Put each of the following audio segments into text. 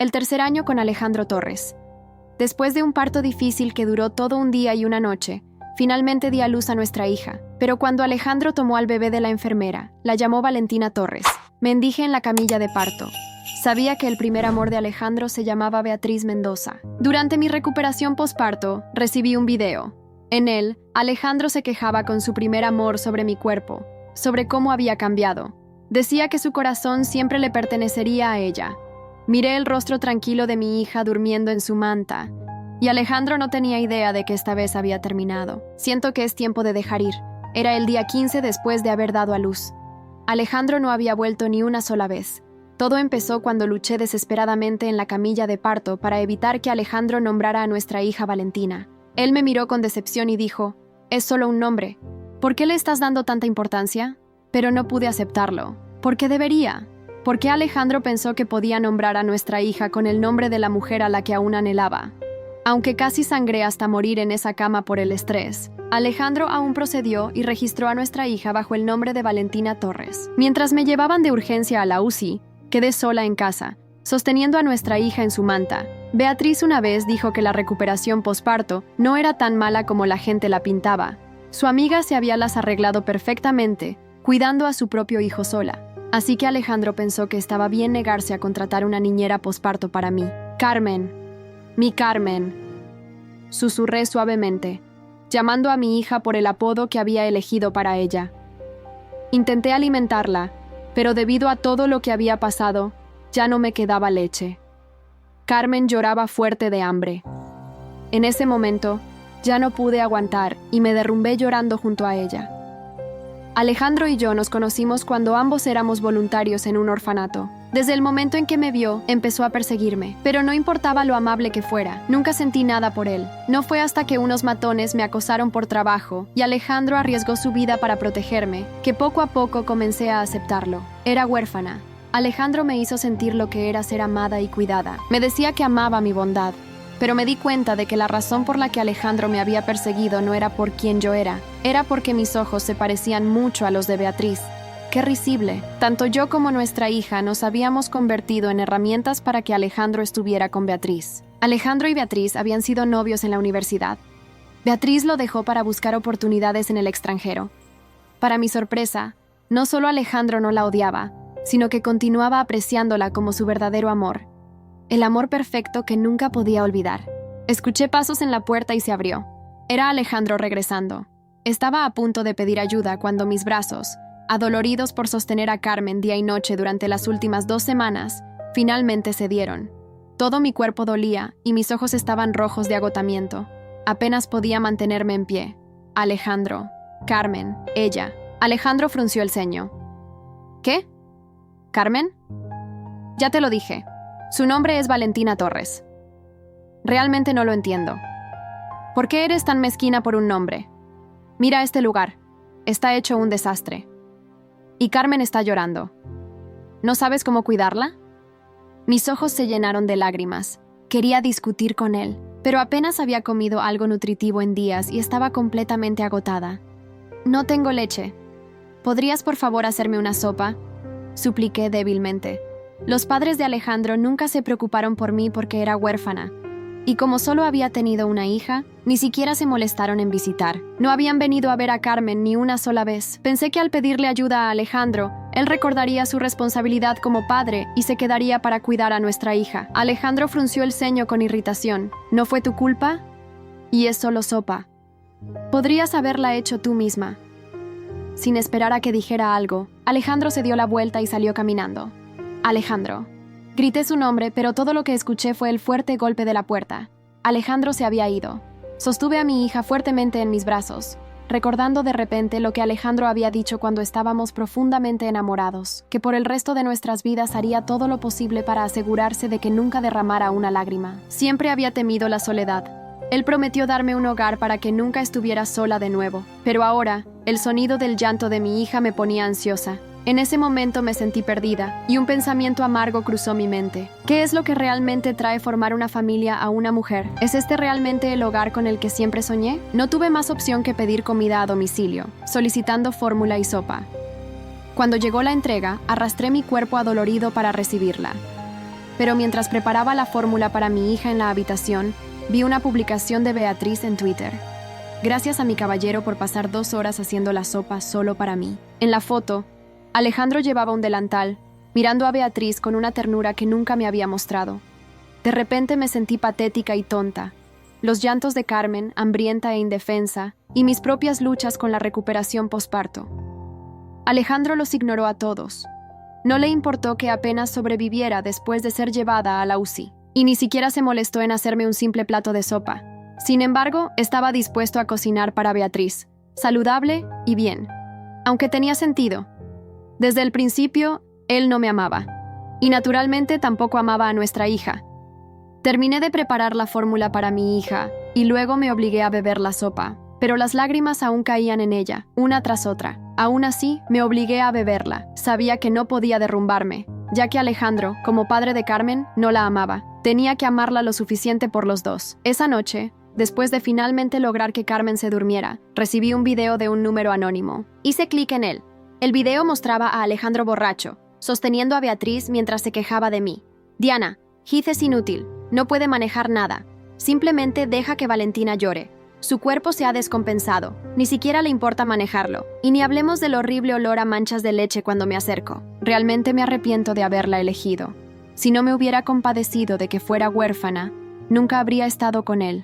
El tercer año con Alejandro Torres. Después de un parto difícil que duró todo un día y una noche, finalmente di a luz a nuestra hija. Pero cuando Alejandro tomó al bebé de la enfermera, la llamó Valentina Torres. Me endije en la camilla de parto. Sabía que el primer amor de Alejandro se llamaba Beatriz Mendoza. Durante mi recuperación posparto, recibí un video. En él, Alejandro se quejaba con su primer amor sobre mi cuerpo, sobre cómo había cambiado. Decía que su corazón siempre le pertenecería a ella. Miré el rostro tranquilo de mi hija durmiendo en su manta, y Alejandro no tenía idea de que esta vez había terminado. Siento que es tiempo de dejar ir. Era el día 15 después de haber dado a luz. Alejandro no había vuelto ni una sola vez. Todo empezó cuando luché desesperadamente en la camilla de parto para evitar que Alejandro nombrara a nuestra hija Valentina. Él me miró con decepción y dijo, «Es solo un nombre. ¿Por qué le estás dando tanta importancia?» Pero no pude aceptarlo. ¿Por qué debería? ¿Por qué Alejandro pensó que podía nombrar a nuestra hija con el nombre de la mujer a la que aún anhelaba? Aunque casi sangré hasta morir en esa cama por el estrés, Alejandro aún procedió y registró a nuestra hija bajo el nombre de Valentina Torres. Mientras me llevaban de urgencia a la UCI, quedé sola en casa, sosteniendo a nuestra hija en su manta. Beatriz una vez dijo que la recuperación posparto no era tan mala como la gente la pintaba. Su amiga se había las arreglado perfectamente, cuidando a su propio hijo sola. Así que Alejandro pensó que estaba bien negarse a contratar una niñera posparto para mí. «Carmen, mi Carmen», susurré suavemente, llamando a mi hija por el apodo que había elegido para ella. Intenté alimentarla, pero debido a todo lo que había pasado, ya no me quedaba leche. Carmen lloraba fuerte de hambre. En ese momento, ya no pude aguantar y me derrumbé llorando junto a ella. Alejandro y yo nos conocimos cuando ambos éramos voluntarios en un orfanato. Desde el momento en que me vio, empezó a perseguirme, pero no importaba lo amable que fuera, nunca sentí nada por él. No fue hasta que unos matones me acosaron por trabajo y Alejandro arriesgó su vida para protegerme, que poco a poco comencé a aceptarlo. Era huérfana. Alejandro me hizo sentir lo que era ser amada y cuidada. Me decía que amaba mi bondad, pero me di cuenta de que la razón por la que Alejandro me había perseguido no era por quien yo era porque mis ojos se parecían mucho a los de Beatriz. ¡Qué risible! Tanto yo como nuestra hija nos habíamos convertido en herramientas para que Alejandro estuviera con Beatriz. Alejandro y Beatriz habían sido novios en la universidad. Beatriz lo dejó para buscar oportunidades en el extranjero. Para mi sorpresa, no solo Alejandro no la odiaba, sino que continuaba apreciándola como su verdadero amor. El amor perfecto que nunca podía olvidar. Escuché pasos en la puerta y se abrió. Era Alejandro regresando. Estaba a punto de pedir ayuda cuando mis brazos, adoloridos por sostener a Carmen día y noche durante las últimas 2 semanas, finalmente cedieron. Todo mi cuerpo dolía y mis ojos estaban rojos de agotamiento. Apenas podía mantenerme en pie. Alejandro, Carmen, ella. Alejandro frunció el ceño. ¿Qué? ¿Carmen? Ya te lo dije. Su nombre es Valentina Torres. Realmente no lo entiendo. ¿Por qué eres tan mezquina por un nombre? Mira este lugar. Está hecho un desastre. Y Carmen está llorando. ¿No sabes cómo cuidarla? Mis ojos se llenaron de lágrimas. Quería discutir con él, pero apenas había comido algo nutritivo en días y estaba completamente agotada. No tengo leche. ¿Podrías por favor hacerme una sopa? Supliqué débilmente. Los padres de Alejandro nunca se preocuparon por mí porque era huérfana. Y como solo había tenido una hija, ni siquiera se molestaron en visitar. No habían venido a ver a Carmen ni una sola vez. Pensé que al pedirle ayuda a Alejandro, él recordaría su responsabilidad como padre y se quedaría para cuidar a nuestra hija. Alejandro frunció el ceño con irritación. ¿No fue tu culpa? Y es solo sopa. Podrías haberla hecho tú misma. Sin esperar a que dijera algo, Alejandro se dio la vuelta y salió caminando. Alejandro. Grité su nombre, pero todo lo que escuché fue el fuerte golpe de la puerta. Alejandro se había ido. Sostuve a mi hija fuertemente en mis brazos, recordando de repente lo que Alejandro había dicho cuando estábamos profundamente enamorados, que por el resto de nuestras vidas haría todo lo posible para asegurarse de que nunca derramara una lágrima. Siempre había temido la soledad. Él prometió darme un hogar para que nunca estuviera sola de nuevo, pero ahora, el sonido del llanto de mi hija me ponía ansiosa. En ese momento me sentí perdida y un pensamiento amargo cruzó mi mente. ¿Qué es lo que realmente trae formar una familia a una mujer? ¿Es este realmente el hogar con el que siempre soñé? No tuve más opción que pedir comida a domicilio, solicitando fórmula y sopa. Cuando llegó la entrega, arrastré mi cuerpo adolorido para recibirla. Pero mientras preparaba la fórmula para mi hija en la habitación, vi una publicación de Beatriz en Twitter. Gracias a mi caballero por pasar 2 horas haciendo la sopa solo para mí. En la foto, Alejandro llevaba un delantal, mirando a Beatriz con una ternura que nunca me había mostrado. De repente me sentí patética y tonta. Los llantos de Carmen, hambrienta e indefensa, y mis propias luchas con la recuperación posparto. Alejandro los ignoró a todos. No le importó que apenas sobreviviera después de ser llevada a la UCI, y ni siquiera se molestó en hacerme un simple plato de sopa. Sin embargo, estaba dispuesto a cocinar para Beatriz, saludable y bien. Aunque tenía sentido. Desde el principio, él no me amaba. Y naturalmente tampoco amaba a nuestra hija. Terminé de preparar la fórmula para mi hija, y luego me obligué a beber la sopa. Pero las lágrimas aún caían en ella, una tras otra. Aún así, me obligué a beberla. Sabía que no podía derrumbarme, ya que Alejandro, como padre de Carmen, no la amaba. Tenía que amarla lo suficiente por los dos. Esa noche, después de finalmente lograr que Carmen se durmiera, recibí un video de un número anónimo. Hice clic en él. El video mostraba a Alejandro borracho, sosteniendo a Beatriz mientras se quejaba de mí. Diana, Heath es inútil, no puede manejar nada. Simplemente deja que Valentina llore. Su cuerpo se ha descompensado, ni siquiera le importa manejarlo. Y ni hablemos del horrible olor a manchas de leche cuando me acerco. Realmente me arrepiento de haberla elegido. Si no me hubiera compadecido de que fuera huérfana, nunca habría estado con él.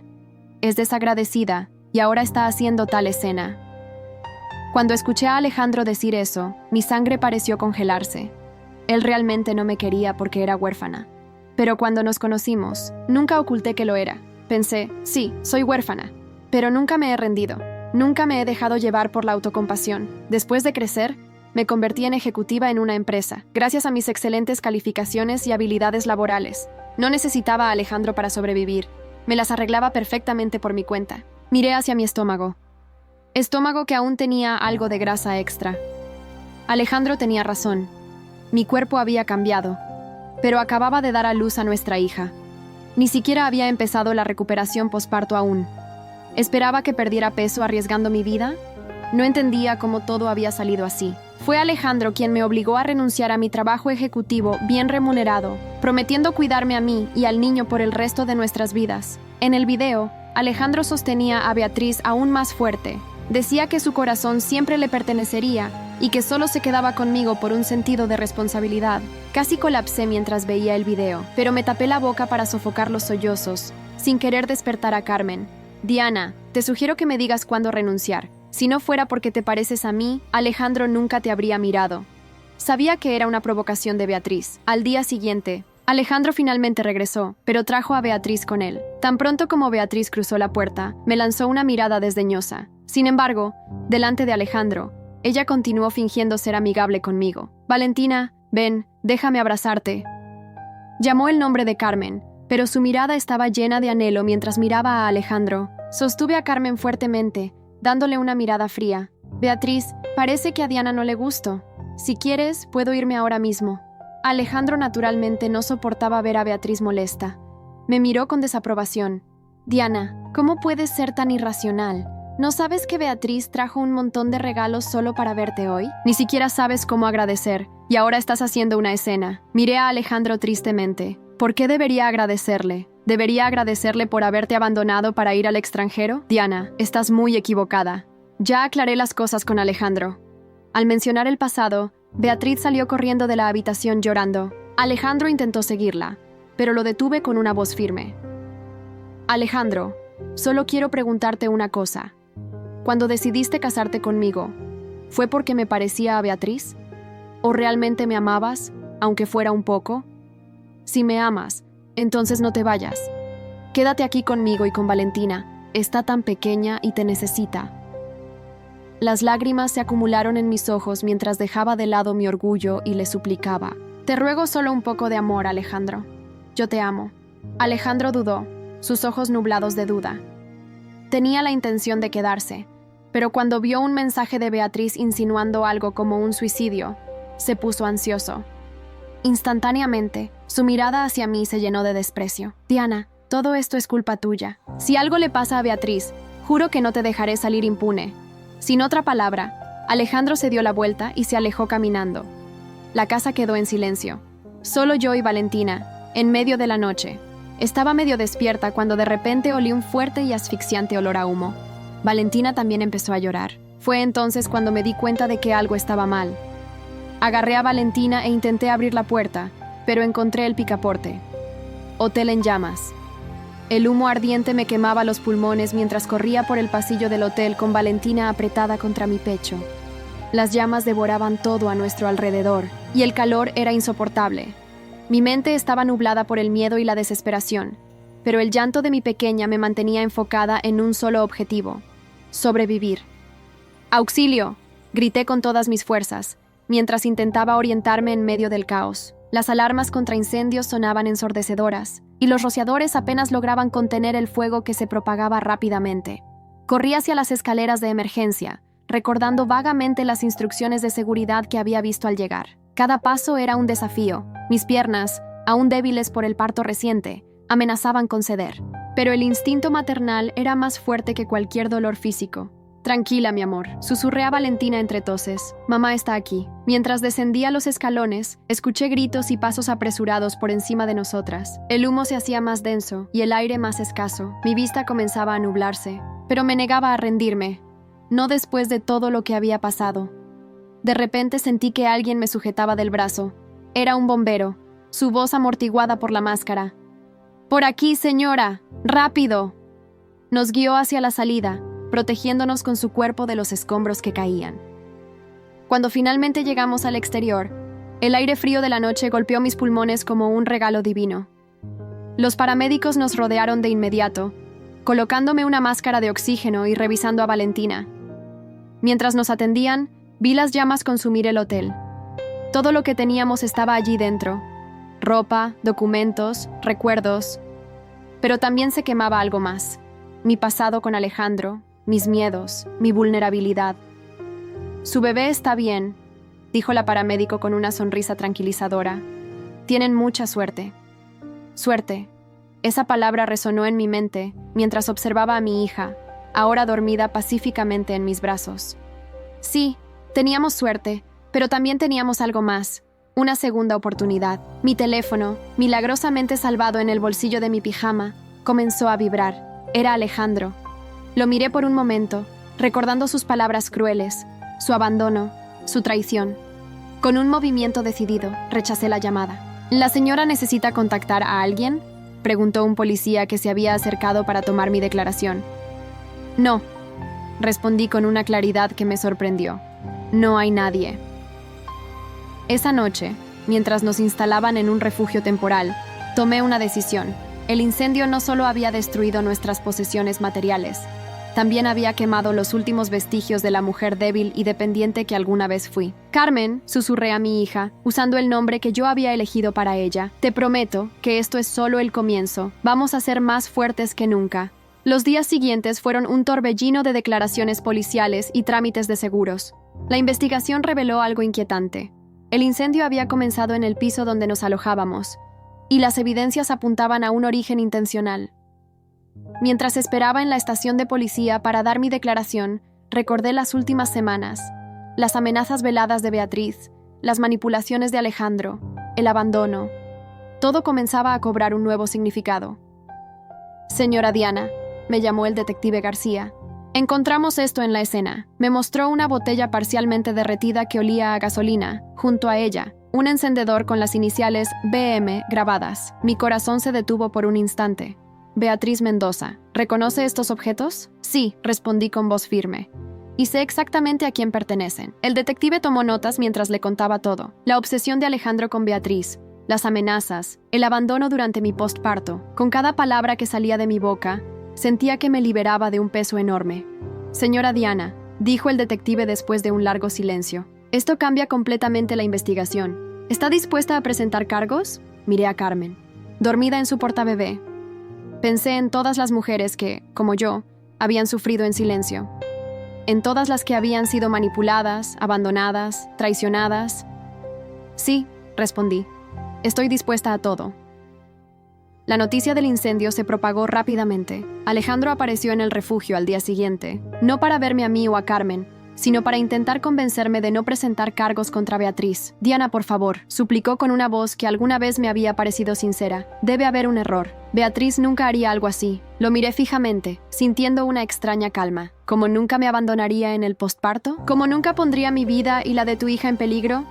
Es desagradecida y ahora está haciendo tal escena. Cuando escuché a Alejandro decir eso, mi sangre pareció congelarse. Él realmente no me quería porque era huérfana. Pero cuando nos conocimos, nunca oculté que lo era. Pensé, sí, soy huérfana. Pero nunca me he rendido. Nunca me he dejado llevar por la autocompasión. Después de crecer, me convertí en ejecutiva en una empresa, gracias a mis excelentes calificaciones y habilidades laborales. No necesitaba a Alejandro para sobrevivir. Me las arreglaba perfectamente por mi cuenta. Miré hacia mi estómago. Estómago que aún tenía algo de grasa extra. Alejandro tenía razón. Mi cuerpo había cambiado, pero acababa de dar a luz a nuestra hija. Ni siquiera había empezado la recuperación posparto aún. ¿Esperaba que perdiera peso arriesgando mi vida? No entendía cómo todo había salido así. Fue Alejandro quien me obligó a renunciar a mi trabajo ejecutivo bien remunerado, prometiendo cuidarme a mí y al niño por el resto de nuestras vidas. En el video, Alejandro sostenía a Beatriz aún más fuerte. Decía que su corazón siempre le pertenecería y que solo se quedaba conmigo por un sentido de responsabilidad. Casi colapsé mientras veía el video, pero me tapé la boca para sofocar los sollozos, sin querer despertar a Carmen. Diana, te sugiero que me digas cuándo renunciar. Si no fuera porque te pareces a mí, Alejandro nunca te habría mirado. Sabía que era una provocación de Beatriz. Al día siguiente, Alejandro finalmente regresó, pero trajo a Beatriz con él. Tan pronto como Beatriz cruzó la puerta, me lanzó una mirada desdeñosa. Sin embargo, delante de Alejandro, ella continuó fingiendo ser amigable conmigo. Valentina, ven, déjame abrazarte. Llamó el nombre de Carmen, pero su mirada estaba llena de anhelo mientras miraba a Alejandro. Sostuve a Carmen fuertemente, dándole una mirada fría. Beatriz, parece que a Diana no le gusto. Si quieres, puedo irme ahora mismo. Alejandro naturalmente no soportaba ver a Beatriz molesta. Me miró con desaprobación. Diana, ¿cómo puedes ser tan irracional? ¿No sabes que Beatriz trajo un montón de regalos solo para verte hoy? Ni siquiera sabes cómo agradecer, y ahora estás haciendo una escena. Miré a Alejandro tristemente. ¿Por qué debería agradecerle? ¿Debería agradecerle por haberte abandonado para ir al extranjero? Diana, estás muy equivocada. Ya aclaré las cosas con Alejandro. Al mencionar el pasado, Beatriz salió corriendo de la habitación llorando. Alejandro intentó seguirla, pero lo detuve con una voz firme. Alejandro, solo quiero preguntarte una cosa. Cuando decidiste casarte conmigo, ¿fue porque me parecía a Beatriz? ¿O realmente me amabas, aunque fuera un poco? Si me amas, entonces no te vayas. Quédate aquí conmigo y con Valentina. Está tan pequeña y te necesita. Las lágrimas se acumularon en mis ojos mientras dejaba de lado mi orgullo y le suplicaba. Te ruego solo un poco de amor, Alejandro. Yo te amo. Alejandro dudó, sus ojos nublados de duda. Tenía la intención de quedarse, pero cuando vio un mensaje de Beatriz insinuando algo como un suicidio, se puso ansioso. Instantáneamente, su mirada hacia mí se llenó de desprecio. Diana, todo esto es culpa tuya. Si algo le pasa a Beatriz, juro que no te dejaré salir impune. Sin otra palabra, Alejandro se dio la vuelta y se alejó caminando. La casa quedó en silencio. Solo yo y Valentina, en medio de la noche. Estaba medio despierta cuando de repente olí un fuerte y asfixiante olor a humo. Valentina también empezó a llorar. Fue entonces cuando me di cuenta de que algo estaba mal. Agarré a Valentina e intenté abrir la puerta, pero encontré el picaporte. Hotel en llamas. El humo ardiente me quemaba los pulmones mientras corría por el pasillo del hotel con Valentina apretada contra mi pecho. Las llamas devoraban todo a nuestro alrededor, y el calor era insoportable. Mi mente estaba nublada por el miedo y la desesperación, pero el llanto de mi pequeña me mantenía enfocada en un solo objetivo: sobrevivir. ¡Auxilio!, grité con todas mis fuerzas, mientras intentaba orientarme en medio del caos. Las alarmas contra incendios sonaban ensordecedoras, y los rociadores apenas lograban contener el fuego que se propagaba rápidamente. Corrí hacia las escaleras de emergencia, recordando vagamente las instrucciones de seguridad que había visto al llegar. Cada paso era un desafío. Mis piernas, aún débiles por el parto reciente, amenazaban con ceder. Pero el instinto maternal era más fuerte que cualquier dolor físico. «Tranquila, mi amor», susurré a Valentina entre toses. «Mamá está aquí». Mientras descendía los escalones, escuché gritos y pasos apresurados por encima de nosotras. El humo se hacía más denso y el aire más escaso. Mi vista comenzaba a nublarse, pero me negaba a rendirme. No después de todo lo que había pasado. De repente sentí que alguien me sujetaba del brazo. Era un bombero, su voz amortiguada por la máscara. «¡Por aquí, señora! ¡Rápido!». Nos guió hacia la salida, protegiéndonos con su cuerpo de los escombros que caían. Cuando finalmente llegamos al exterior, el aire frío de la noche golpeó mis pulmones como un regalo divino. Los paramédicos nos rodearon de inmediato, colocándome una máscara de oxígeno y revisando a Valentina. Mientras nos atendían, vi las llamas consumir el hotel. Todo lo que teníamos estaba allí dentro: ropa, documentos, recuerdos. Pero también se quemaba algo más: mi pasado con Alejandro, mis miedos, mi vulnerabilidad. «Su bebé está bien», dijo la paramédico con una sonrisa tranquilizadora. «Tienen mucha suerte». Suerte. Esa palabra resonó en mi mente mientras observaba a mi hija, ahora dormida pacíficamente en mis brazos. Sí, teníamos suerte, pero también teníamos algo más: una segunda oportunidad. Mi teléfono, milagrosamente salvado en el bolsillo de mi pijama, comenzó a vibrar. Era Alejandro. Lo miré por un momento, recordando sus palabras crueles, su abandono, su traición. Con un movimiento decidido, rechacé la llamada. «¿La señora necesita contactar a alguien?», preguntó un policía que se había acercado para tomar mi declaración. «No», respondí con una claridad que me sorprendió. «No hay nadie». Esa noche, mientras nos instalaban en un refugio temporal, tomé una decisión. El incendio no solo había destruido nuestras posesiones materiales, también había quemado los últimos vestigios de la mujer débil y dependiente que alguna vez fui. «Carmen», susurré a mi hija, usando el nombre que yo había elegido para ella, «te prometo que esto es solo el comienzo. Vamos a ser más fuertes que nunca». Los días siguientes fueron un torbellino de declaraciones policiales y trámites de seguros. La investigación reveló algo inquietante. El incendio había comenzado en el piso donde nos alojábamos, y las evidencias apuntaban a un origen intencional. Mientras esperaba en la estación de policía para dar mi declaración, recordé las últimas semanas, las amenazas veladas de Beatriz, las manipulaciones de Alejandro, el abandono. Todo comenzaba a cobrar un nuevo significado. «Señora Diana», me llamó el detective García. «Encontramos esto en la escena». Me mostró una botella parcialmente derretida que olía a gasolina. Junto a ella, un encendedor con las iniciales BM grabadas. Mi corazón se detuvo por un instante. «Beatriz Mendoza, ¿reconoce estos objetos?». «Sí», respondí con voz firme. «Y sé exactamente a quién pertenecen». El detective tomó notas mientras le contaba todo. La obsesión de Alejandro con Beatriz, las amenazas, el abandono durante mi postparto. Con cada palabra que salía de mi boca, sentía que me liberaba de un peso enorme. «Señora Diana», dijo el detective después de un largo silencio, «esto cambia completamente la investigación. ¿Está dispuesta a presentar cargos?». Miré a Carmen, dormida en su portabebé. Pensé en todas las mujeres que, como yo, habían sufrido en silencio. En todas las que habían sido manipuladas, abandonadas, traicionadas. «Sí», respondí, «estoy dispuesta a todo». La noticia del incendio se propagó rápidamente. Alejandro apareció en el refugio al día siguiente, no para verme a mí o a Carmen, sino para intentar convencerme de no presentar cargos contra Beatriz. Diana, por favor, suplicó con una voz que alguna vez me había parecido sincera. Debe haber un error. Beatriz nunca haría algo así. Lo miré fijamente, sintiendo una extraña calma. ¿Cómo nunca me abandonaría en el posparto? ¿Cómo nunca pondría mi vida y la de tu hija en peligro?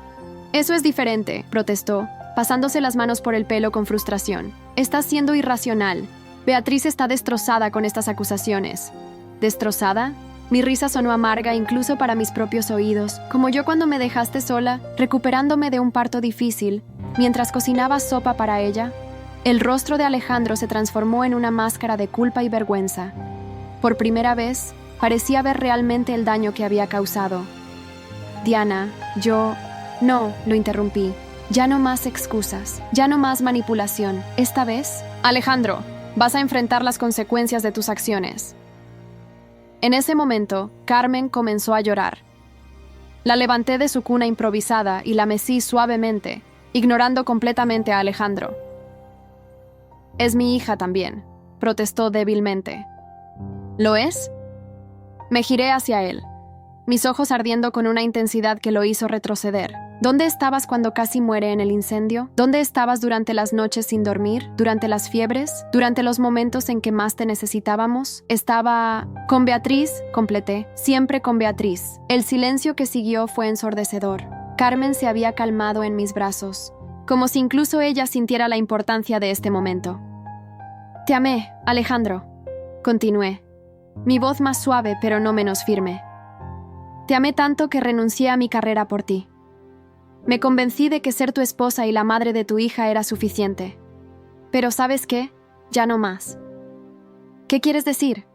Eso es diferente, protestó, pasándose las manos por el pelo con frustración. Estás siendo irracional. Beatriz está destrozada con estas acusaciones. ¿Destrozada? Mi risa sonó amarga incluso para mis propios oídos, como yo cuando me dejaste sola, recuperándome de un parto difícil, mientras cocinaba sopa para ella. El rostro de Alejandro se transformó en una máscara de culpa y vergüenza. Por primera vez, parecía ver realmente el daño que había causado. Diana, yo... No, lo interrumpí. Ya no más excusas, ya no más manipulación. Esta vez, Alejandro, vas a enfrentar las consecuencias de tus acciones. En ese momento, Carmen comenzó a llorar. La levanté de su cuna improvisada y la mecí suavemente, ignorando completamente a Alejandro. Es mi hija también, protestó débilmente. ¿Lo es? Me giré hacia él, mis ojos ardiendo con una intensidad que lo hizo retroceder. ¿Dónde estabas cuando casi muere en el incendio? ¿Dónde estabas durante las noches sin dormir? ¿Durante las fiebres? ¿Durante los momentos en que más te necesitábamos? Estaba... Con Beatriz, completé. Siempre con Beatriz. El silencio que siguió fue ensordecedor. Carmen se había calmado en mis brazos, como si incluso ella sintiera la importancia de este momento. Te amé, Alejandro. Continué, mi voz más suave pero no menos firme. Te amé tanto que renuncié a mi carrera por ti. Me convencí de que ser tu esposa y la madre de tu hija era suficiente. Pero ¿sabes qué? Ya no más. ¿Qué quieres decir?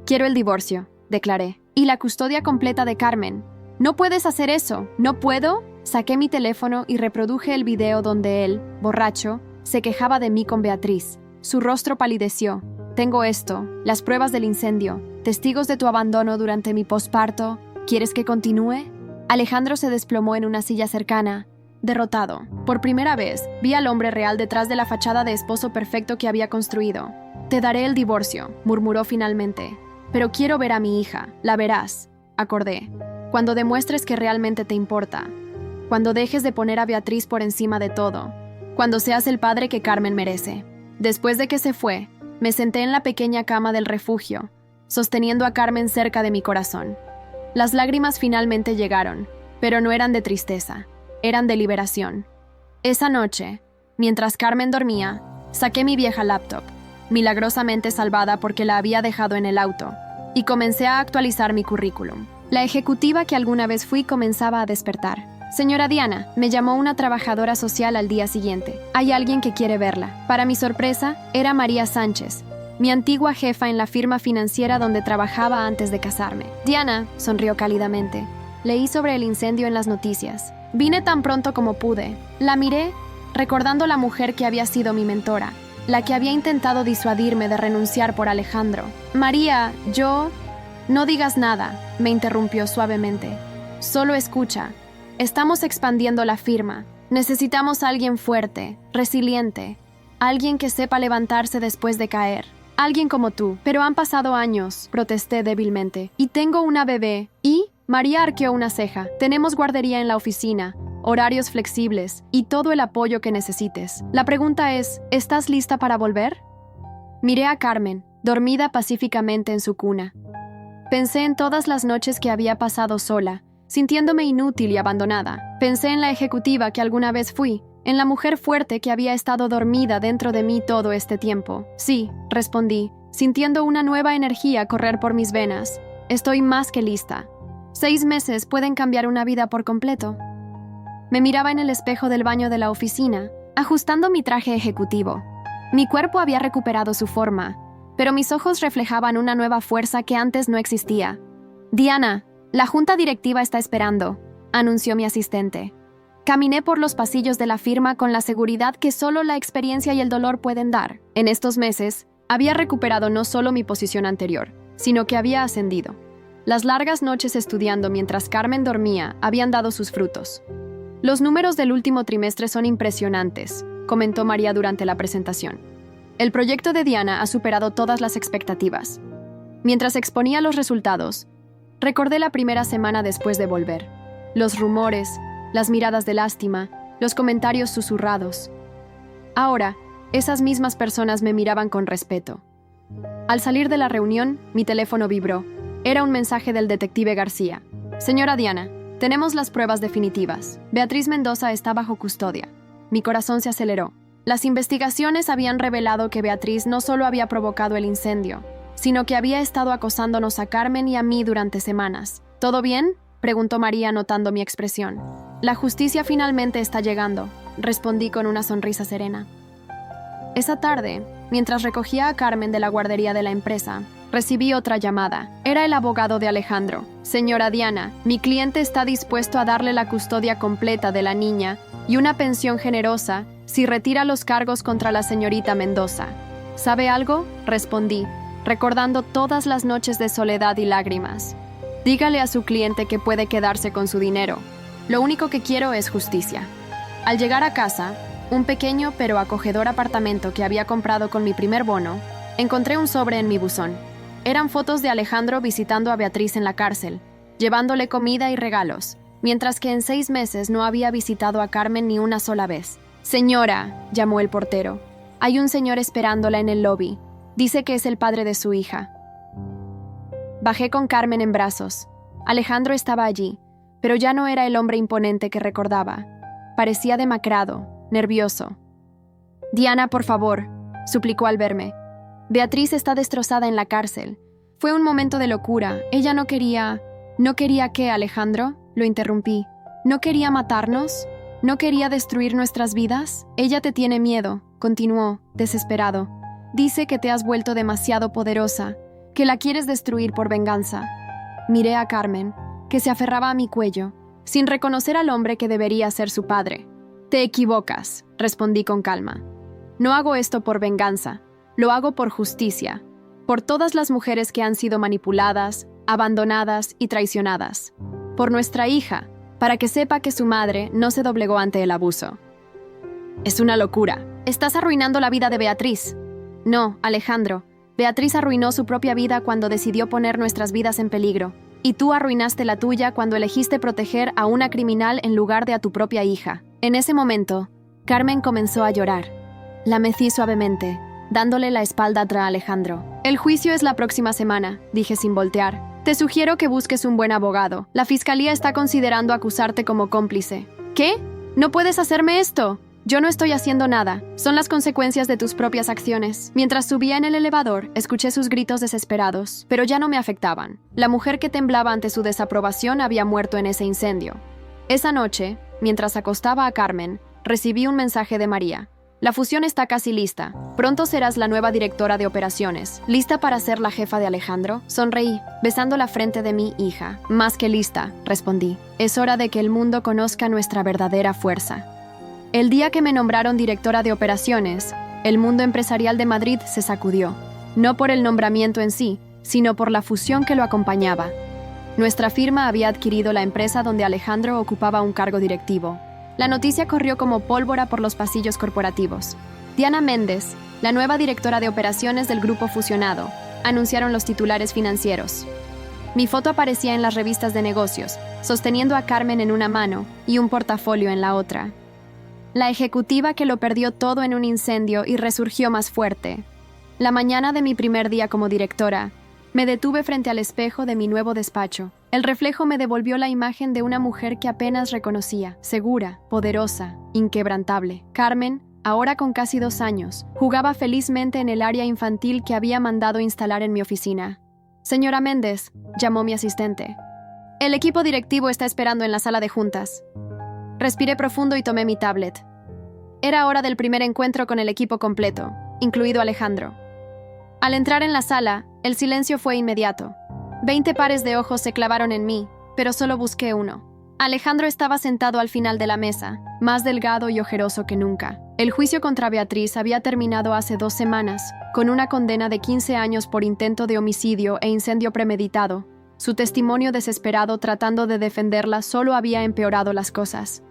Quiero el divorcio, declaré, y la custodia completa de Carmen. No puedes hacer eso, ¿no puedo? Saqué mi teléfono y reproduje el video donde él, borracho, se quejaba de mí con Beatriz. Su rostro palideció. Tengo esto, las pruebas del incendio, testigos de tu abandono durante mi posparto. ¿Quieres que continúe? Alejandro se desplomó en una silla cercana, derrotado. Por primera vez, vi al hombre real detrás de la fachada de esposo perfecto que había construido. Te daré el divorcio, murmuró finalmente. Pero quiero ver a mi hija, la verás, acordé. Cuando demuestres que realmente te importa. Cuando dejes de poner a Beatriz por encima de todo. Cuando seas el padre que Carmen merece. Después de que se fue, me senté en la pequeña cama del refugio, sosteniendo a Carmen cerca de mi corazón. Las lágrimas finalmente llegaron, pero no eran de tristeza, eran de liberación. Esa noche, mientras Carmen dormía, saqué mi vieja laptop, milagrosamente salvada porque la había dejado en el auto, y comencé a actualizar mi currículum. La ejecutiva que alguna vez fui comenzaba a despertar. Señora Diana, me llamó una trabajadora social al día siguiente. Hay alguien que quiere verla. Para mi sorpresa, era María Sánchez, mi antigua jefa en la firma financiera donde trabajaba antes de casarme. Diana, sonrió cálidamente. Leí sobre el incendio en las noticias. Vine tan pronto como pude. La miré, recordando la mujer que había sido mi mentora, la que había intentado disuadirme de renunciar por Alejandro. María, yo... No digas nada, me interrumpió suavemente. Solo escucha. Estamos expandiendo la firma. Necesitamos a alguien fuerte, resiliente, alguien que sepa levantarse después de caer. Alguien como tú. Pero han pasado años, protesté débilmente. Y tengo una bebé. ¿Y? María arqueó una ceja. Tenemos guardería en la oficina, horarios flexibles y todo el apoyo que necesites. La pregunta es, ¿estás lista para volver? Miré a Carmen, dormida pacíficamente en su cuna. Pensé en todas las noches que había pasado sola, sintiéndome inútil y abandonada. Pensé en la ejecutiva que alguna vez fui, en la mujer fuerte que había estado dormida dentro de mí todo este tiempo. Sí, respondí, sintiendo una nueva energía correr por mis venas. Estoy más que lista. 6 meses pueden cambiar una vida por completo. Me miraba en el espejo del baño de la oficina, ajustando mi traje ejecutivo. Mi cuerpo había recuperado su forma, pero mis ojos reflejaban una nueva fuerza que antes no existía. Diana, la junta directiva está esperando, anunció mi asistente. Caminé por los pasillos de la firma con la seguridad que solo la experiencia y el dolor pueden dar. En estos meses, había recuperado no solo mi posición anterior, sino que había ascendido. Las largas noches estudiando mientras Carmen dormía habían dado sus frutos. Los números del último trimestre son impresionantes, comentó María durante la presentación. El proyecto de Diana ha superado todas las expectativas. Mientras exponía los resultados, Recordé la primera semana después de volver. Los rumores, las miradas de lástima, los comentarios susurrados. Ahora, esas mismas personas me miraban con respeto. Al salir de la reunión, mi teléfono vibró. Era un mensaje del detective García. Señora Diana, tenemos las pruebas definitivas. Beatriz Mendoza está bajo custodia. Mi corazón se aceleró. Las investigaciones habían revelado que Beatriz no solo había provocado el incendio, sino que había estado acosándonos a Carmen y a mí durante semanas. ¿Todo bien?, preguntó María notando mi expresión. La justicia finalmente está llegando, respondí con una sonrisa serena. Esa tarde, mientras recogía a Carmen de la guardería de la empresa, recibí otra llamada. Era el abogado de Alejandro. Señora Diana, mi cliente está dispuesto a darle la custodia completa de la niña y una pensión generosa si retira los cargos contra la señorita Mendoza. ¿Sabe algo?, respondí, recordando todas las noches de soledad y lágrimas. Dígale a su cliente que puede quedarse con su dinero. Lo único que quiero es justicia. Al llegar a casa, un pequeño pero acogedor apartamento que había comprado con mi primer bono, encontré un sobre en mi buzón. Eran fotos de Alejandro visitando a Beatriz en la cárcel, llevándole comida y regalos, mientras que en 6 meses no había visitado a Carmen ni una sola vez. «Señora», llamó el portero, «hay un señor esperándola en el lobby. Dice que es el padre de su hija». Bajé con Carmen en brazos. Alejandro estaba allí, pero ya no era el hombre imponente que recordaba. Parecía demacrado, nervioso. «Diana, por favor», suplicó al verme. «Beatriz está destrozada en la cárcel. Fue un momento de locura. Ella no quería... ¿No quería qué, Alejandro?», lo interrumpí. «¿No quería matarnos? ¿No quería destruir nuestras vidas? Ella te tiene miedo», continuó, desesperado. «Dice que te has vuelto demasiado poderosa, que la quieres destruir por venganza». Miré a Carmen, que se aferraba a mi cuello, sin reconocer al hombre que debería ser su padre. «Te equivocas», respondí con calma. «No hago esto por venganza, lo hago por justicia, por todas las mujeres que han sido manipuladas, abandonadas y traicionadas. Por nuestra hija, para que sepa que su madre no se doblegó ante el abuso». «Es una locura. Estás arruinando la vida de Beatriz». «No, Alejandro. Beatriz arruinó su propia vida cuando decidió poner nuestras vidas en peligro. Y tú arruinaste la tuya cuando elegiste proteger a una criminal en lugar de a tu propia hija». En ese momento, Carmen comenzó a llorar. La mecí suavemente, dándole la espalda a Alejandro. «El juicio es la próxima semana», dije sin voltear. «Te sugiero que busques un buen abogado. La fiscalía está considerando acusarte como cómplice». «¿Qué? ¿No puedes hacerme esto?» «Yo no estoy haciendo nada. Son las consecuencias de tus propias acciones». Mientras subía en el elevador, escuché sus gritos desesperados, pero ya no me afectaban. La mujer que temblaba ante su desaprobación había muerto en ese incendio. Esa noche, mientras acostaba a Carmen, recibí un mensaje de María. «La fusión está casi lista. Pronto serás la nueva directora de operaciones. ¿Lista para ser la jefa de Alejandro?». Sonreí, besando la frente de mi hija. «Más que lista», respondí. «Es hora de que el mundo conozca nuestra verdadera fuerza». El día que me nombraron directora de operaciones, el mundo empresarial de Madrid se sacudió, no por el nombramiento en sí, sino por la fusión que lo acompañaba. Nuestra firma había adquirido la empresa donde Alejandro ocupaba un cargo directivo. La noticia corrió como pólvora por los pasillos corporativos. Diana Méndez, la nueva directora de operaciones del grupo fusionado, anunciaron los titulares financieros. Mi foto aparecía en las revistas de negocios, sosteniendo a Carmen en una mano y un portafolio en la otra. La ejecutiva que lo perdió todo en un incendio y resurgió más fuerte. La mañana de mi primer día como directora, me detuve frente al espejo de mi nuevo despacho. El reflejo me devolvió la imagen de una mujer que apenas reconocía, segura, poderosa, inquebrantable. Carmen, ahora con casi 2 años, jugaba felizmente en el área infantil que había mandado instalar en mi oficina. «Señora Méndez», llamó mi asistente. «El equipo directivo está esperando en la sala de juntas». Respiré profundo y tomé mi tablet. Era hora del primer encuentro con el equipo completo, incluido Alejandro. Al entrar en la sala, el silencio fue inmediato. 20 pares de ojos se clavaron en mí, pero solo busqué uno. Alejandro estaba sentado al final de la mesa, más delgado y ojeroso que nunca. El juicio contra Beatriz había terminado hace 2 semanas, con una condena de 15 años por intento de homicidio e incendio premeditado. Su testimonio desesperado tratando de defenderla solo había empeorado las cosas.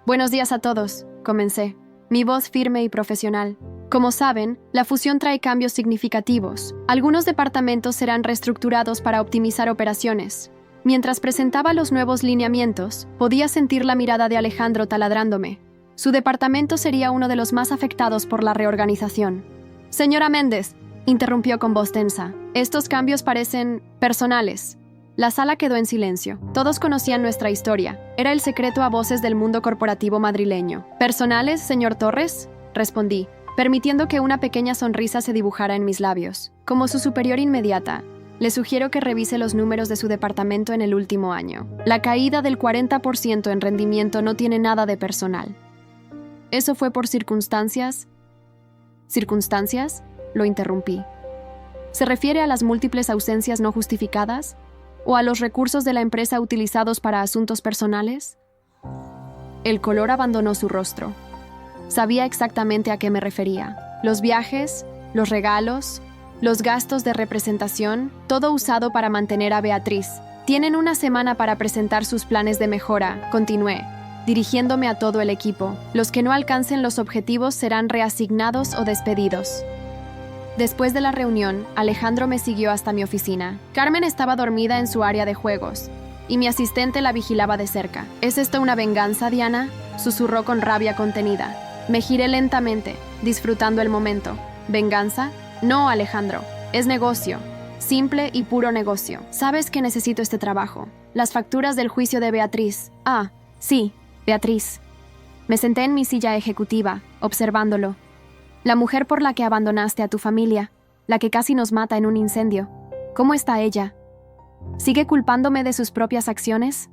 «Buenos días a todos», comencé. mi voz firme y profesional. Como saben, la fusión trae cambios significativos. Algunos departamentos serán reestructurados para optimizar operaciones. Mientras presentaba los nuevos lineamientos, podía sentir la mirada de Alejandro taladrándome. Su departamento sería uno de los más afectados por la reorganización. Señora Méndez, interrumpió con voz tensa, estos cambios parecen personales. La sala quedó en silencio. Todos conocían nuestra historia. Era el secreto a voces del mundo corporativo madrileño. ¿Personales, señor Torres?, respondí, permitiendo que una pequeña sonrisa se dibujara en mis labios. Como su superior inmediata, le sugiero que revise los números de su departamento en el último año. La caída del 40% en rendimiento no tiene nada de personal. ¿Eso fue por circunstancias? ¿Circunstancias?, lo interrumpí. ¿Se refiere a las múltiples ausencias no justificadas? ¿O a los recursos de la empresa utilizados para asuntos personales? El color abandonó su rostro. Sabía exactamente a qué me refería. Los viajes, los regalos, los gastos de representación, todo usado para mantener a Beatriz. Tienen una semana para presentar sus planes de mejora, continué, dirigiéndome a todo el equipo. Los que no alcancen los objetivos serán reasignados o despedidos. Después de la reunión, Alejandro me siguió hasta mi oficina. Carmen estaba dormida en su área de juegos, y mi asistente la vigilaba de cerca. ¿Es esto una venganza, Diana?, susurró con rabia contenida. Me giré lentamente, disfrutando el momento. ¿Venganza? No, Alejandro. Es negocio. Simple y puro negocio. Sabes que necesito este trabajo. Las facturas del juicio de Beatriz. Ah, sí, Beatriz. Me senté en mi silla ejecutiva, observándolo. La mujer por la que abandonaste a tu familia, la que casi nos mata en un incendio. ¿Cómo está ella? ¿Sigue culpándome de sus propias acciones?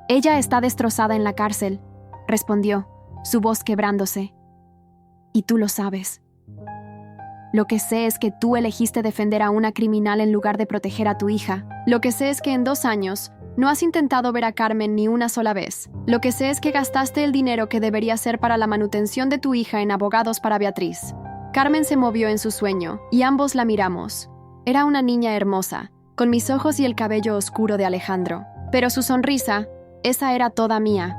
Ella está destrozada en la cárcel, respondió, su voz quebrándose. Y tú lo sabes. Lo que sé es que tú elegiste defender a una criminal en lugar de proteger a tu hija. Lo que sé es que en 2 años no has intentado ver a Carmen ni una sola vez. Lo que sé es que gastaste el dinero que debería ser para la manutención de tu hija en abogados para Beatriz. Carmen se movió en su sueño, y ambos la miramos. Era una niña hermosa, con mis ojos y el cabello oscuro de Alejandro. Pero su sonrisa, esa era toda mía.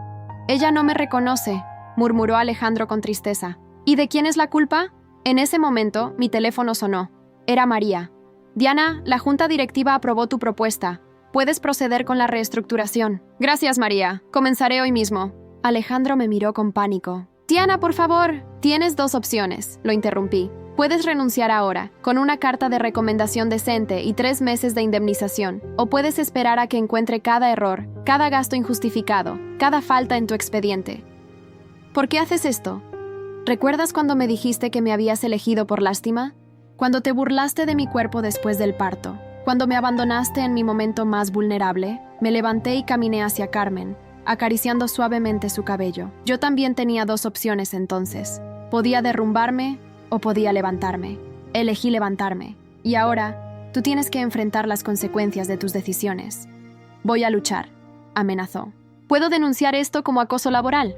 Ella no me reconoce, murmuró Alejandro con tristeza. ¿Y de quién es la culpa? En ese momento, mi teléfono sonó. Era María. Diana, la junta directiva aprobó tu propuesta. Puedes proceder con la reestructuración. Gracias, María. Comenzaré hoy mismo. Alejandro me miró con pánico. Diana, por favor. Tienes 2 opciones, lo interrumpí. Puedes renunciar ahora, con una carta de recomendación decente y 3 meses de indemnización. O puedes esperar a que encuentre cada error, cada gasto injustificado, cada falta en tu expediente. ¿Por qué haces esto? ¿Recuerdas cuando me dijiste que me habías elegido por lástima? Cuando te burlaste de mi cuerpo después del parto. Cuando me abandonaste en mi momento más vulnerable, me levanté y caminé hacia Carmen, acariciando suavemente su cabello. Yo también tenía 2 opciones entonces. Podía derrumbarme o podía levantarme. Elegí levantarme. Y ahora, tú tienes que enfrentar las consecuencias de tus decisiones. Voy a luchar, amenazó. ¿Puedo denunciar esto como acoso laboral?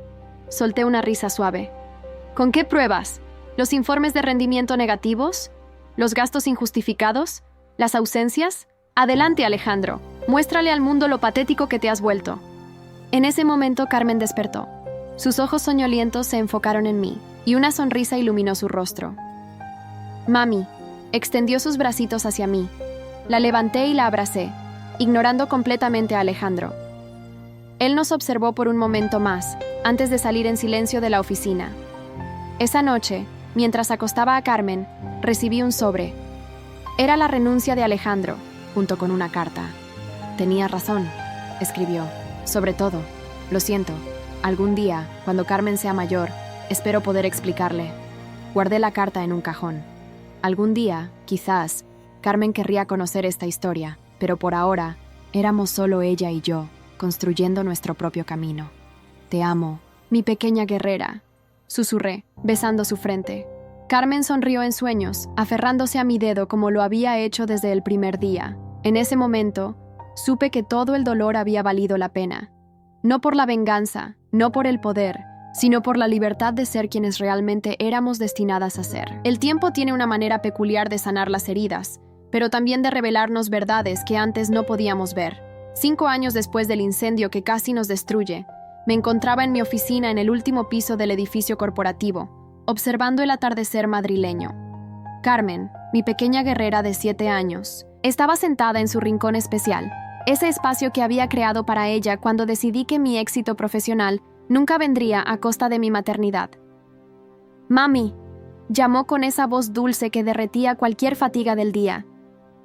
Solté una risa suave. ¿Con qué pruebas? ¿Los informes de rendimiento negativos? ¿Los gastos injustificados? ¿Las ausencias? Adelante, Alejandro. Muéstrale al mundo lo patético que te has vuelto. En ese momento, Carmen despertó. Sus ojos soñolientos se enfocaron en mí, y una sonrisa iluminó su rostro. Mami, extendió sus bracitos hacia mí. La levanté y la abracé, ignorando completamente a Alejandro. Él nos observó por un momento más, antes de salir en silencio de la oficina. Esa noche, mientras acostaba a Carmen, recibí un sobre. Era la renuncia de Alejandro, junto con una carta. Tenía razón, escribió. Sobre todo, lo siento, algún día, cuando Carmen sea mayor, espero poder explicarle. Guardé la carta en un cajón. Algún día, quizás, Carmen querría conocer esta historia, pero por ahora, éramos solo ella y yo, construyendo nuestro propio camino. Te amo, mi pequeña guerrera, susurré, besando su frente. Carmen sonrió en sueños, aferrándose a mi dedo como lo había hecho desde el primer día. En ese momento, supe que todo el dolor había valido la pena. No por la venganza, no por el poder, sino por la libertad de ser quienes realmente éramos destinadas a ser. El tiempo tiene una manera peculiar de sanar las heridas, pero también de revelarnos verdades que antes no podíamos ver. 5 años después del incendio que casi nos destruye, me encontraba en mi oficina en el último piso del edificio corporativo, observando el atardecer madrileño. Carmen, mi pequeña guerrera de 7 años, estaba sentada en su rincón especial, ese espacio que había creado para ella cuando decidí que mi éxito profesional nunca vendría a costa de mi maternidad. «Mami», llamó con esa voz dulce que derretía cualquier fatiga del día.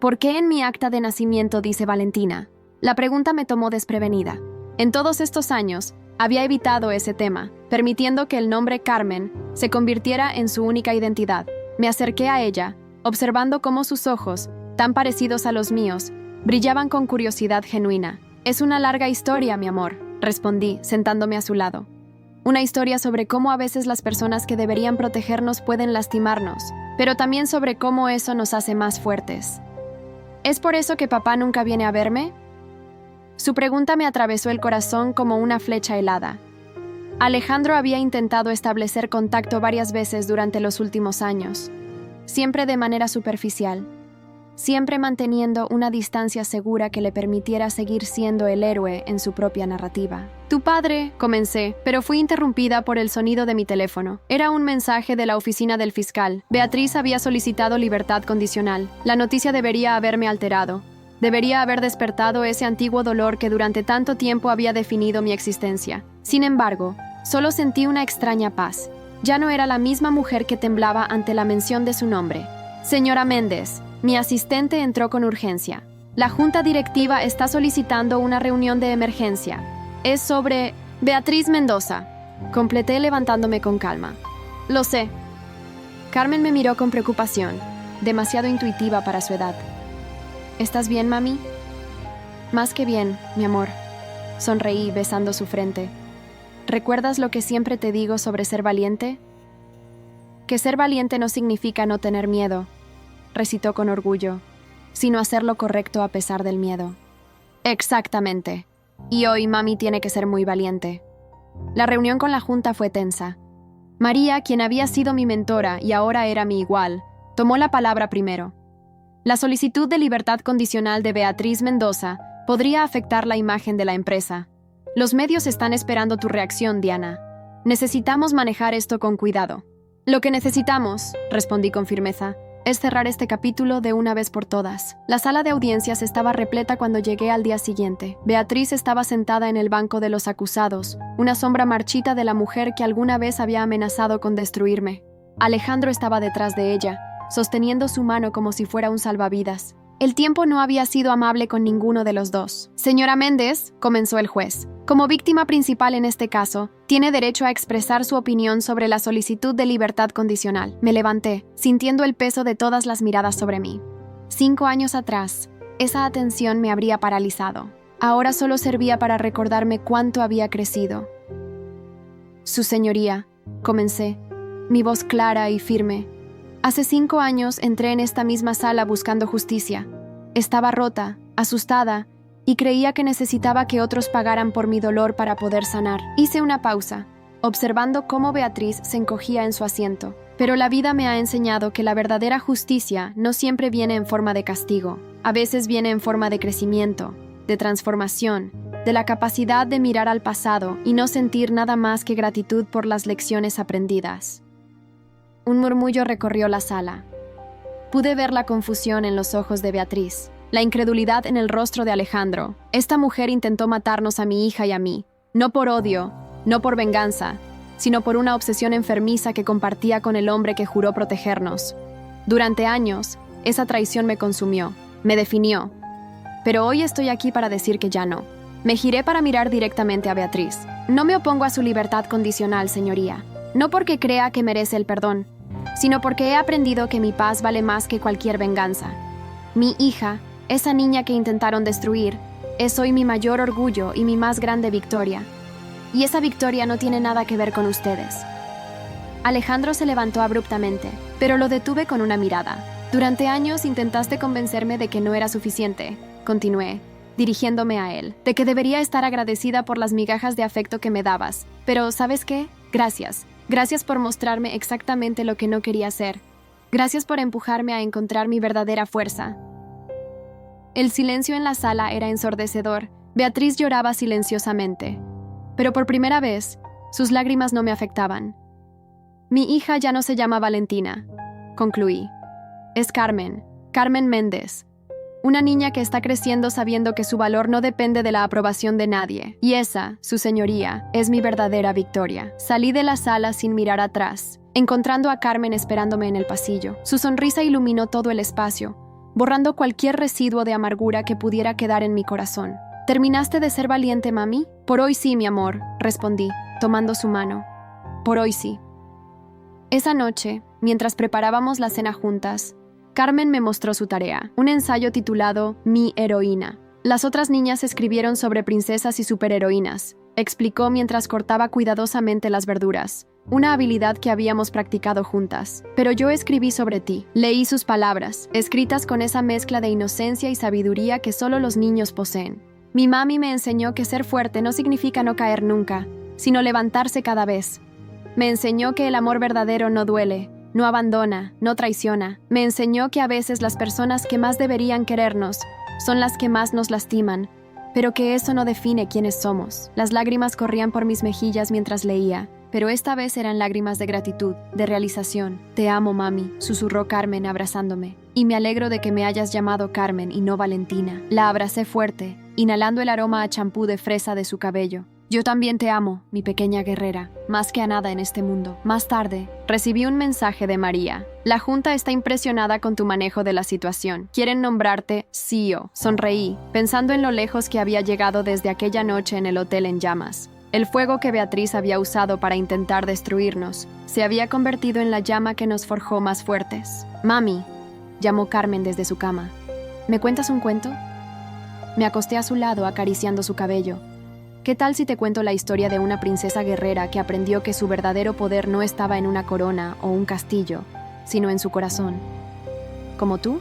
«¿Por qué en mi acta de nacimiento dice Valentina?». La pregunta me tomó desprevenida. En todos estos años, había evitado ese tema, permitiendo que el nombre Carmen se convirtiera en su única identidad. Me acerqué a ella, observando cómo sus ojos, tan parecidos a los míos, brillaban con curiosidad genuina. «Es una larga historia, mi amor», respondí, sentándome a su lado. Una historia sobre cómo a veces las personas que deberían protegernos pueden lastimarnos, pero también sobre cómo eso nos hace más fuertes. «¿Es por eso que papá nunca viene a verme?». Su pregunta me atravesó el corazón como una flecha helada. Alejandro había intentado establecer contacto varias veces durante los últimos años, siempre de manera superficial, siempre manteniendo una distancia segura que le permitiera seguir siendo el héroe en su propia narrativa. «Tu padre», comencé, pero fui interrumpida por el sonido de mi teléfono. Era un mensaje de la oficina del fiscal. Beatriz había solicitado libertad condicional. La noticia debería haberme alterado. Debería haber despertado ese antiguo dolor que durante tanto tiempo había definido mi existencia. Sin embargo, solo sentí una extraña paz. Ya no era la misma mujer que temblaba ante la mención de su nombre. «Señora Méndez», mi asistente entró con urgencia. «La junta directiva está solicitando una reunión de emergencia. Es sobre Beatriz Mendoza», completé levantándome con calma. «Lo sé». Carmen me miró con preocupación, demasiado intuitiva para su edad. «¿Estás bien, mami?». «Más que bien, mi amor», sonreí besando su frente. «¿Recuerdas lo que siempre te digo sobre ser valiente?». «Que ser valiente no significa no tener miedo», recitó con orgullo, «sino hacer lo correcto a pesar del miedo». «Exactamente. Y hoy mami tiene que ser muy valiente». La reunión con la junta fue tensa. María, quien había sido mi mentora y ahora era mi igual, tomó la palabra primero. «La solicitud de libertad condicional de Beatriz Mendoza podría afectar la imagen de la empresa. Los medios están esperando tu reacción, Diana. Necesitamos manejar esto con cuidado». «Lo que necesitamos», respondí con firmeza, «es cerrar este capítulo de una vez por todas». La sala de audiencias estaba repleta cuando llegué al día siguiente. Beatriz estaba sentada en el banco de los acusados, una sombra marchita de la mujer que alguna vez había amenazado con destruirme. Alejandro estaba detrás de ella, sosteniendo su mano como si fuera un salvavidas. El tiempo no había sido amable con ninguno de los dos. «Señora Méndez», comenzó el juez, «como víctima principal en este caso, tiene derecho a expresar su opinión sobre la solicitud de libertad condicional». Me levanté, sintiendo el peso de todas las miradas sobre mí. 5 años atrás, esa atención me habría paralizado. Ahora solo servía para recordarme cuánto había crecido. «Su señoría», comencé, mi voz clara y firme. «Hace 5 años entré en esta misma sala buscando justicia. Estaba rota, asustada, y creía que necesitaba que otros pagaran por mi dolor para poder sanar». Hice una pausa, observando cómo Beatriz se encogía en su asiento. Pero la vida me ha enseñado que la verdadera justicia no siempre viene en forma de castigo. A veces viene en forma de crecimiento, de transformación, de la capacidad de mirar al pasado y no sentir nada más que gratitud por las lecciones aprendidas. Un murmullo recorrió la sala. Pude ver la confusión en los ojos de Beatriz, la incredulidad en el rostro de Alejandro. Esta mujer intentó matarnos a mi hija y a mí, no por odio, no por venganza, sino por una obsesión enfermiza que compartía con el hombre que juró protegernos. Durante años, esa traición me consumió, me definió. Pero hoy estoy aquí para decir que ya no. Me giré para mirar directamente a Beatriz. «No me opongo a su libertad condicional, señoría. No porque crea que merece el perdón, sino porque he aprendido que mi paz vale más que cualquier venganza. Mi hija, esa niña que intentaron destruir, es hoy mi mayor orgullo y mi más grande victoria. Y esa victoria no tiene nada que ver con ustedes». Alejandro se levantó abruptamente, pero lo detuve con una mirada. «Durante años intentaste convencerme de que no era suficiente», continué, dirigiéndome a él, «de que debería estar agradecida por las migajas de afecto que me dabas. Pero, ¿sabes qué? Gracias. Gracias por mostrarme exactamente lo que no quería ser. Gracias por empujarme a encontrar mi verdadera fuerza». El silencio en la sala era ensordecedor. Beatriz lloraba silenciosamente. pero por primera vez, sus lágrimas no me afectaban. Mi hija ya no se llama Valentina, concluí. Es Carmen, Carmen Méndez. Una niña que está creciendo sabiendo que su valor no depende de la aprobación de nadie. Y esa, su señoría, es mi verdadera victoria. Salí de la sala sin mirar atrás, encontrando a Carmen esperándome en el pasillo. Su sonrisa iluminó todo el espacio, borrando cualquier residuo de amargura que pudiera quedar en mi corazón. ¿Terminaste de ser valiente, mami? Por hoy sí, mi amor, respondí, tomando su mano. Por hoy sí. Esa noche, mientras preparábamos la cena juntas, Carmen me mostró su tarea, un ensayo titulado Mi heroína. Las otras niñas escribieron sobre princesas y superheroínas, explicó mientras cortaba cuidadosamente las verduras, una habilidad que habíamos practicado juntas. Pero yo escribí sobre ti. Leí sus palabras, escritas con esa mezcla de inocencia y sabiduría que solo los niños poseen. Mi mami me enseñó que ser fuerte no significa no caer nunca, sino levantarse cada vez. Me enseñó que el amor verdadero no duele, no abandona, no traiciona. Me enseñó que a veces las personas que más deberían querernos son las que más nos lastiman, pero que eso no define quiénes somos. Las lágrimas corrían por mis mejillas mientras leía, pero esta vez eran lágrimas de gratitud, de realización. Te amo, mami, susurró Carmen abrazándome. Y me alegro de que me hayas llamado Carmen y no Valentina. La abracé fuerte, inhalando el aroma a champú de fresa de su cabello. Yo también te amo, mi pequeña guerrera, más que a nada en este mundo. Más tarde, recibí un mensaje de María. La junta está impresionada con tu manejo de la situación. Quieren nombrarte CEO. Sonreí, pensando en lo lejos que había llegado desde aquella noche en el hotel en llamas. El fuego que Beatriz había usado para intentar destruirnos se había convertido en la llama que nos forjó más fuertes. Mami, llamó Carmen desde su cama. ¿Me cuentas un cuento? Me acosté a su lado acariciando su cabello. ¿Qué tal si te cuento la historia de una princesa guerrera que aprendió que su verdadero poder no estaba en una corona o un castillo, sino en su corazón? ¿Como tú?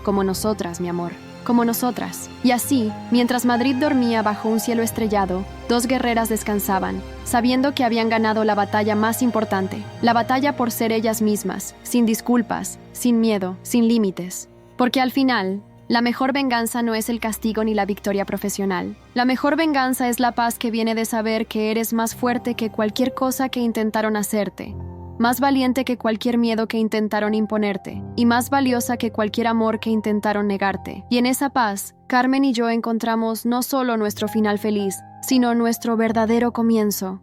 Como nosotras, mi amor. Como nosotras. Y así, mientras Madrid dormía bajo un cielo estrellado, dos guerreras descansaban, sabiendo que habían ganado la batalla más importante, la batalla por ser ellas mismas, sin disculpas, sin miedo, sin límites. Porque al final, la mejor venganza no es el castigo ni la victoria profesional. La mejor venganza es la paz que viene de saber que eres más fuerte que cualquier cosa que intentaron hacerte, más valiente que cualquier miedo que intentaron imponerte, y más valiosa que cualquier amor que intentaron negarte. Y en esa paz, Carmen y yo encontramos no solo nuestro final feliz, sino nuestro verdadero comienzo.